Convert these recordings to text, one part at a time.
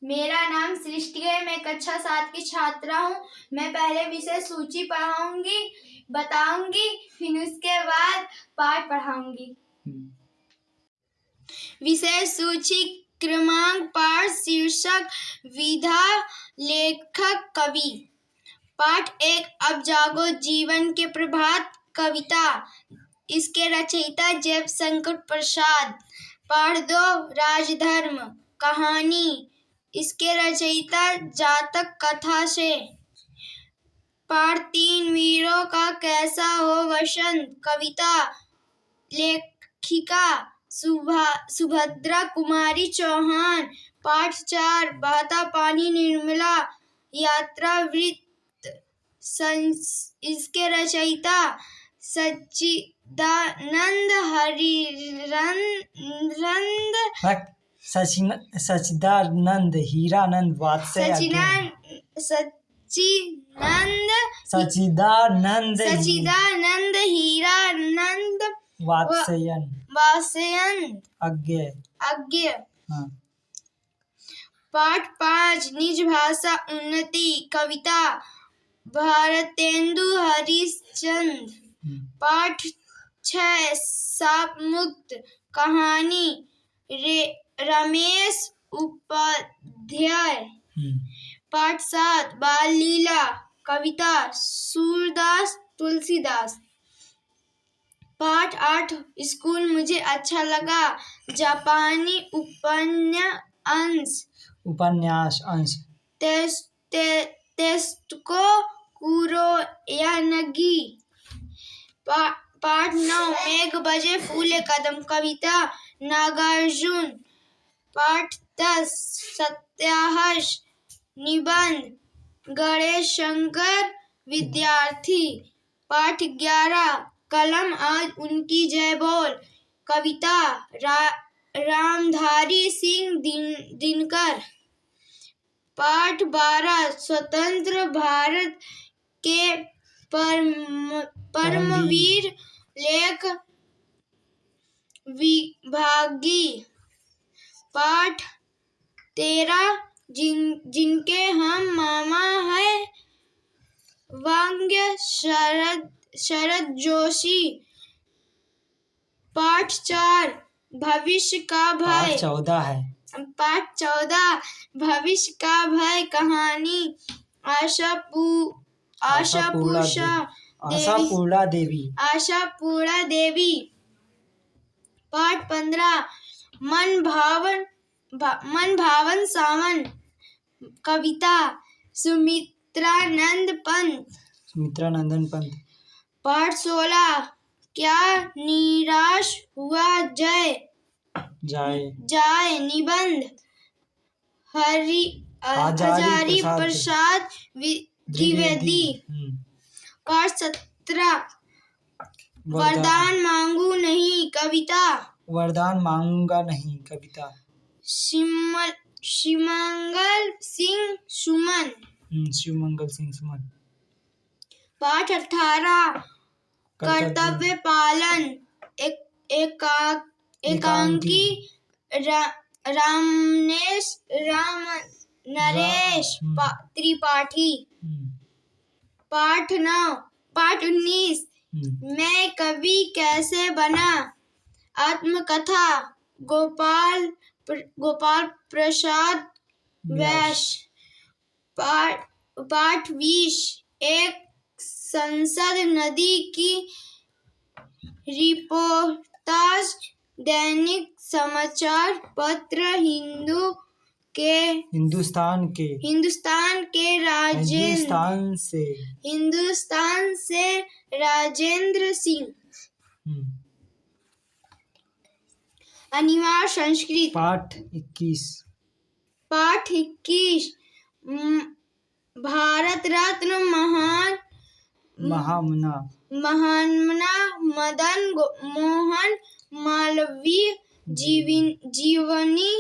मेरा नाम सृष्टि है। मैं कक्षा 7 की छात्रा हूँ। मैं पहले विषय सूची बताऊंगी, फिर उसके बाद पाठ पढ़ाऊंगी। विषय सूची क्रमांक, पाठ शीर्षक, विधा, लेखक, कवि। पाठ 1, अब जागो जीवन के प्रभात, कविता। इसके रचयिता जयशंकर प्रसाद। पाठ 2, राजधर्म, कहानी। इसके रचयिता जातक कथा से। पाठ 3, वीरों का कैसा हो वसंत, कविता। लेखिका सुभद्रा कुमारी चौहान। पाठ 4, बहता पानी निर्मला, यात्रा वृत्त। इसके रचयिता सच्चिदानंद सच्चिदानंद हीरानंद वात्स्यायन। सच्चिदानंद हीरानंद वात्स्यायन अज्ञ। पाठ 5, निज भाषा उन्नति, कविता। भारतेंदु हरिश्चंद्र। पाठ 6, शाप मुक्त, कहानी। रमेश उपाध्याय। पाठ 7, बाल लीला, कविता। सूरदास तुलसीदास। पाठ 8, स्कूल मुझे अच्छा लगा, जापानी उपन्यास अंश। तेस्तुको कुरोयानगी। पाठ 9, मेघ बजे फूले कदम, कविता। नागार्जुन। पाठ 10, सत्याहर्ष, निबंध। गणेश शंकर विद्यार्थी। पाठ 11, कलम आज उनकी जय बोल, कविता। रामधारी सिंह दिनकर। पाठ 12, स्वतंत्र भारत के परमवीर लेख विभागी। पाठ 13, जिनके हम मामा हैं, व्यंग्य, शरद जोशी। पाठ 4, भविष्य का भय। पाठ 14, भविष्य का भय, कहानी। आशापूर्णा देवी। पाठ 15, मन भावन सावन, कविता। सुमित्रानंद पंत। पाठ 16, क्या निराश हुआ जाए, निबंध। हजारी प्रसाद द्विवेदी। पाठ 17, वरदान मांगू नहीं, कविता। शिवमंगल सिंह सुमन। पाठ 18, कर्तव्य पालन, एकांकी। नरेश त्रिपाठी। पाठ 19, मैं कवि कैसे बना, आत्मकथा। गोपाल प्रसाद व्यास। पाठ 20, एक संसद नदी की रिपोर्टाज, दैनिक समाचार पत्र हिंदुस्तान से राजेंद्र सिंह। अनिवार्य संस्कृत। पाठ 21, भारत रत्न महामना मदन मोहन मालवीय जीवनी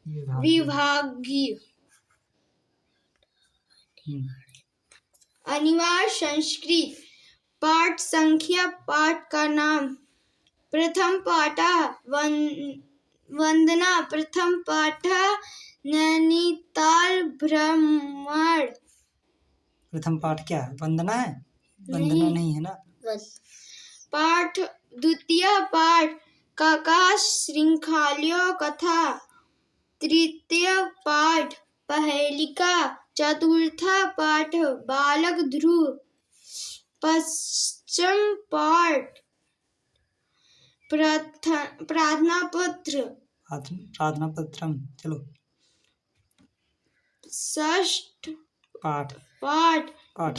विभागीय। अनिवार्य संस्कृत। पाठ संख्या, पाठ का नाम। प्रथम पाठ वंदना। प्रथम पाठ नैनीताल भ्रमण। प्रथम पाठ क्या है? वंदना है? वंदना नहीं है ना। पाठ द्वितीय पाठ काका श्रृंखलायो कथा। तृतीय पाठ पहेलिका। चतुर्थ पाठ बालक ध्रुव। पंचम पाठ प्रार्थना पत्र। प्रार्थना पत्रम। चलो। षष्ठ पाठ पाठ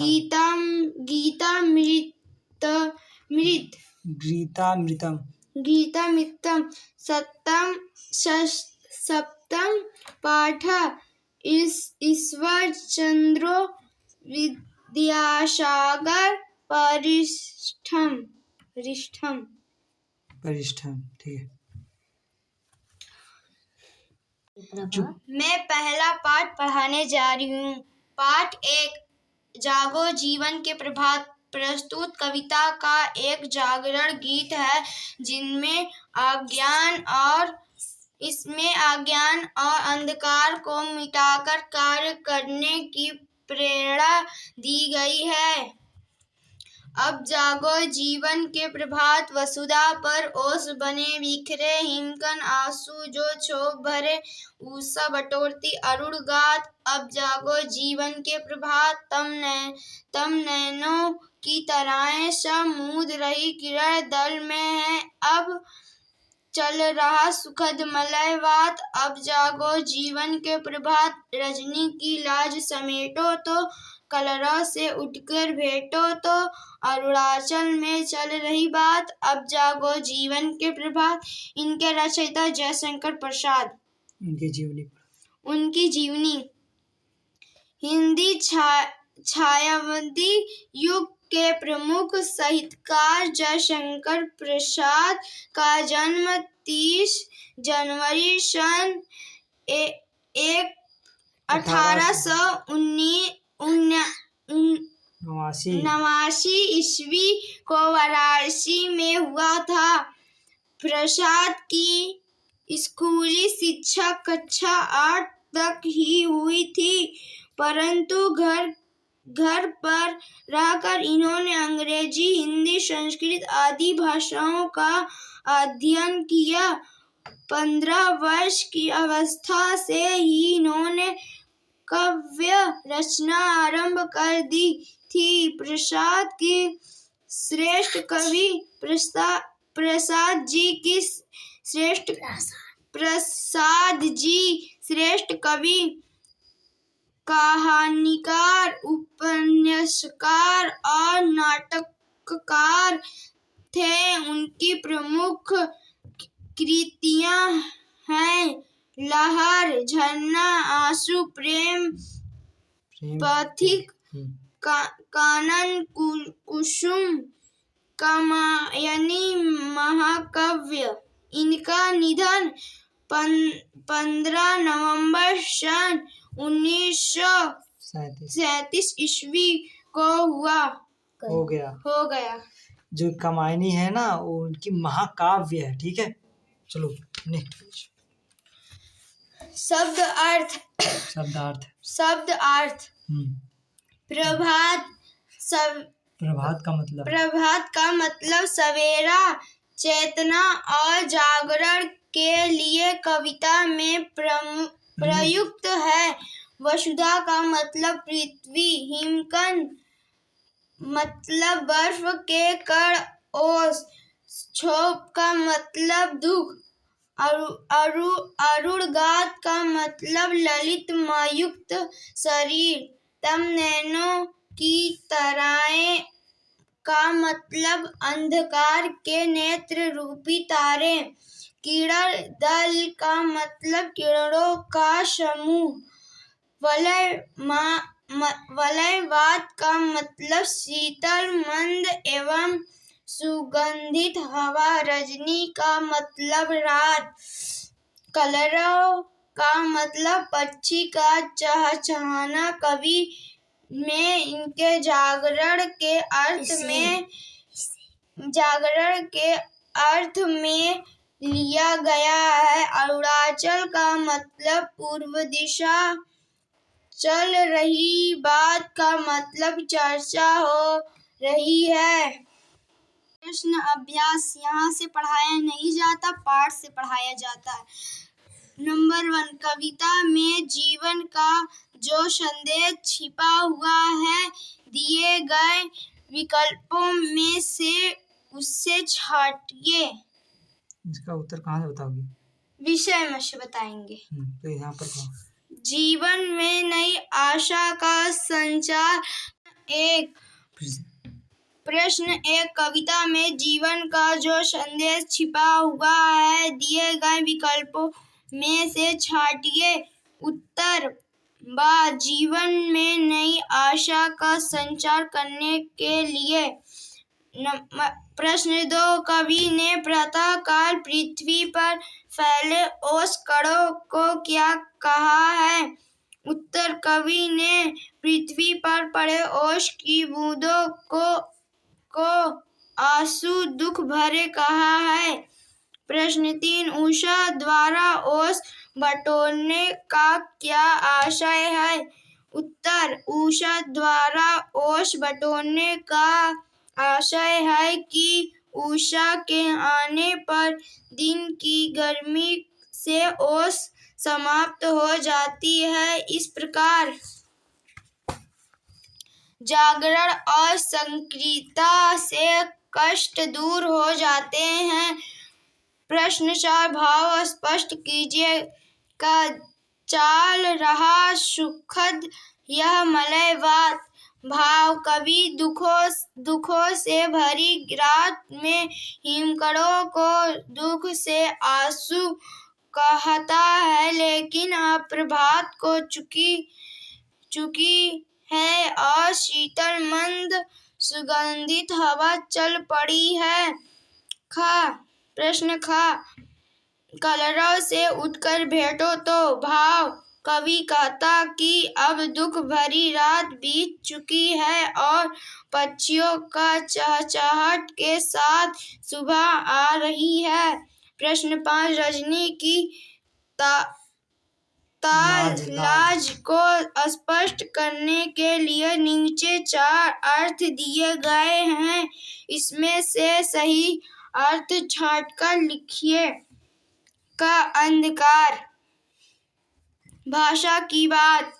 गीतामृतम। गीतामृतम। सप्तम पाठ ईश्वर चंद्र विद्यासागर परिष्ठम। ठीक है। मैं पहला पाठ पढ़ाने जा रही हूँ। पाठ 1 जागो जीवन के प्रभात। प्रस्तुत कविता का एक जागरण गीत है इसमें अज्ञान और अंधकार को मिटाकर कार्य करने की प्रेरणा दी गई है। अब जागो जीवन के प्रभात। वसुधा पर ओस बने बिखरे हिमकण आंसू जो क्षोभ भरे उषा बटोरती अरुण गात। अब जागो जीवन के प्रभात। तम नैनों की तरह सब मूंद रही किरण दल में है अब चल रहा सुखद मलय वात। अब जागो जीवन के प्रभात। रजनी की लाज समेटो तो कलरव से उठकर भेटो तो अरुणाचल में चल रही बात। अब जागो जीवन के प्रभात। इनके रचयिता जयशंकर प्रसाद। उनकी जीवनी। हिंदी छायावादी युग के प्रमुख साहित्यकार जयशंकर प्रसाद का जन्म 30 जनवरी सन 1889 ईस्वी को वाराणसी में हुआ था। प्रसाद की स्कूली शिक्षा कक्षा 8 तक ही हुई थी, परंतु घर पर रहकर इन्होंने अंग्रेजी, हिंदी, संस्कृत आदि भाषाओं का अध्ययन किया। 15 वर्ष की अवस्था से ही इन्होंने काव्य रचना आरंभ कर दी थी। प्रसाद जी श्रेष्ठ कवि, कहानीकार, उपन्यासकार और नाटककार थे। उनकी प्रमुख कृतियां हैं लहर, झरना, आंसू, प्रेम पथिक, कानन कुसुम, कात्यायनी महाकाव्य। इनका निधन 15 नवंबर सन 1937 ईस्वी को हो गया। जो कात्यायनी है ना, वो उनकी महाकाव्य है। ठीक है, चलो नेक्स्ट। शब्द अर्थ। प्रभात का मतलब सवेरा, चेतना और जागरण के लिए कविता में प्रयुक्त है। वसुधा का मतलब पृथ्वी, हिमकण मतलब बर्फ के कण, ओस, क्षोभ का मतलब दुख, अरुणगात का मतलब ललितमयुक्त शरीर, तम नैनों की तरह का मतलब अंधकार के नेत्र रूपी तारे, किरण दल का मतलब किरणों का समूह, वलयवात का मतलब शीतल, मंद एवं सुगंधित हवा, रजनी का मतलब रात, कलरव का मतलब पक्षी का चहचहाना। कवि में इनके जागरण के अर्थ में लिया गया है। अरुणाचल का मतलब पूर्व दिशा, चल रही बात का मतलब चर्चा हो रही है। प्रश्न अभ्यास यहाँ से पढ़ाया नहीं जाता, पाठ से पढ़ाया जाता है। नंबर 1, कविता में जीवन का जो संदेश छिपा हुआ है, दिए गए विकल्पों में से उससे छांटिए। इसका उत्तर कहाँ से बताओगी? विषय में से बताएंगे। तो यहाँ पर कहो। जीवन में नई आशा का संचार। प्रश्न 1, कविता में जीवन का जो संदेश छिपा हुआ है, दिए गए विकल्पों में से छांटिए। उत्तर बा, जीवन में नई आशा का संचार करने के लिए। प्रश्न 2, कवि ने प्रातः काल पृथ्वी पर फैले ओस कणों को क्या कहा है? उत्तर, कवि ने पृथ्वी पर पड़े ओस की बूंदों को आंसू दुख भरे कहा है। प्रश्न 3, उषा द्वारा ओस बटोरने का क्या आशय है? उत्तर, उषा द्वारा ओस बटोरने का आशय है कि उषा के आने पर दिन की गर्मी से ओस समाप्त हो जाती है। इस प्रकार जागरण और संक्रियता से कष्ट दूर हो जाते हैं। प्रश्न 4, भाव स्पष्ट कीजिए। का चाल रहा सुखद यह मलय बात। भाव, कवि दुखों से भरी रात में हिमकणों को दुख से आंसू कहता है, लेकिन अब प्रभात को चुकी है और शीतल मंद सुगंधित हवा चल पड़ी है। प्रश्न ख, कलरव से उठकर भेंटो तो। भाव, कवि कहता कि अब दुख भरी रात बीत चुकी है और पक्षियों का चहचहाट के साथ सुबह आ रही है। प्रश्न 5, रजनी की लाज को स्पष्ट करने के लिए नीचे 4 अर्थ दिए गए हैं, इसमें से सही अर्थ छांटकर लिखिए। का अंधकार, भाषा की बात,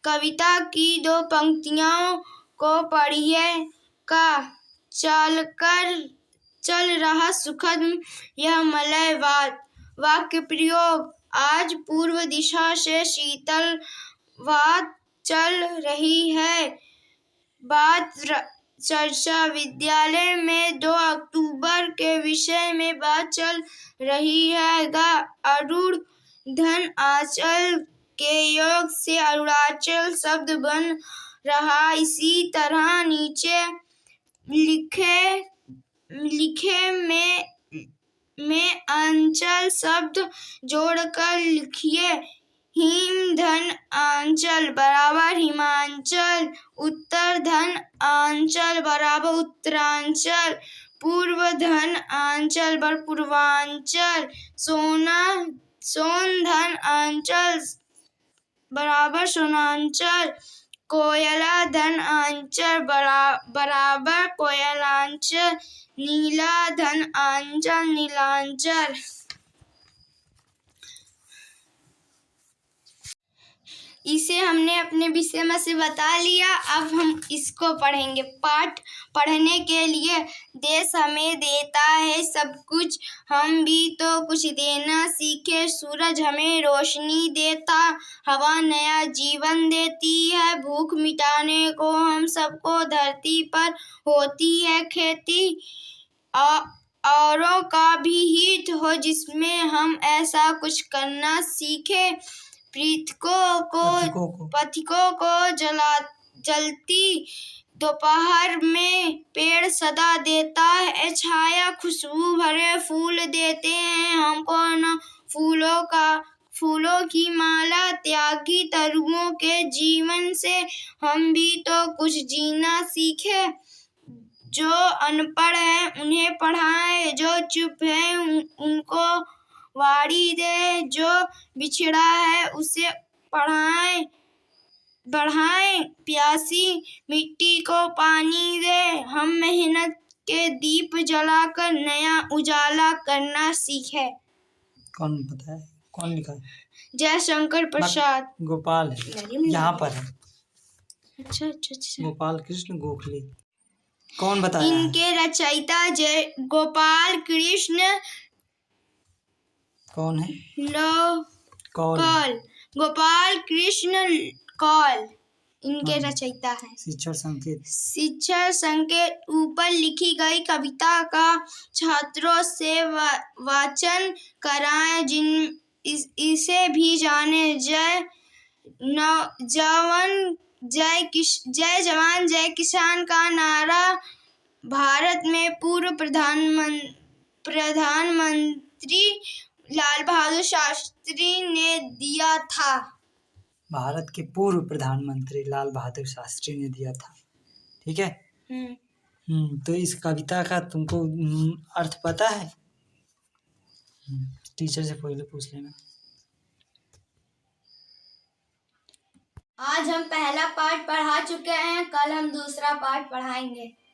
कविता की 2 पंक्तियों को पढ़िए। का चल रहा सुखद यह मलय बात। वाक्य प्रयोग, आज पूर्व दिशा से शीतल बात चल रही है। बात चर्चा, विद्यालय में 2 अक्टूबर के विषय में बात चल रही है। अरुण धन आंचल के योग से अरुणाचल शब्द बन रहा। इसी तरह नीचे लिखे में अंचल शब्द जोड़कर लिखिए। हिम धन आंचल बराबर हिमांचल, उत्तर धन आंचल बराबर उत्तरांचल, पूर्व धन आंचल बराबर पूर्वांचल, सोन धन आंचल बराबर सोनांचल, कोयला धन आंचल बराबर कोयलांचल, नीला धन आंचल नीलांचल। इसे हमने अपने विषय में से बता लिया। अब हम इसको पढ़ेंगे। पाठ पढ़ने के लिए देश हमें देता है सब कुछ, हम भी तो कुछ देना सीखे। सूरज हमें रोशनी देता, हवा नया जीवन देती है। भूख मिटाने को हम सबको धरती पर होती है खेती। औरों का भी हित हो जिसमें हम ऐसा कुछ करना सीखे। पथिकों को जलती दोपहर में पेड़ सदा देता है छाया। खुशबू भरे फूल देते हैं हमको न फूलों की माला। त्यागी तरुओं के जीवन से हम भी तो कुछ जीना सीखे। जो अनपढ़ है उन्हें पढ़ाएं, जो चुप है उनको वाणी दे, जो बिछड़ा है उसे पढ़ाएं। बढ़ाएं, प्यासी मिट्टी को पानी दे, हम मेहनत के दीप जलाकर नया उजाला करना सीखे। कौन बताया, कौन लिखा है? जयशंकर प्रसाद। गोपाल है, यहाँ पर है। अच्छा अच्छा अच्छा। गोपाल कृष्ण गोखले। कौन बताया है? इनके रचयिता जय गोपाल कृष्ण कौन है? कौल। गोपाल कृष्ण कौल इनके रचयिता हैं। शिक्षण संकेत। शिक्षण संकेत ऊपर लिखी गई कविता का छात्रों से वाचन कराएं, इसे भी जाने। जय जवान जय किसान का नारा भारत में पूर्व प्रधानमंत्री लाल बहादुर शास्त्री ने दिया था। भारत के पूर्व प्रधानमंत्री लाल बहादुर शास्त्री ने दिया था। ठीक है। तो इस कविता का तुमको अर्थ पता है? टीचर से पहले पूछ लेना। आज हम पहला पाठ पढ़ा चुके हैं, कल हम दूसरा पाठ पढ़ाएंगे।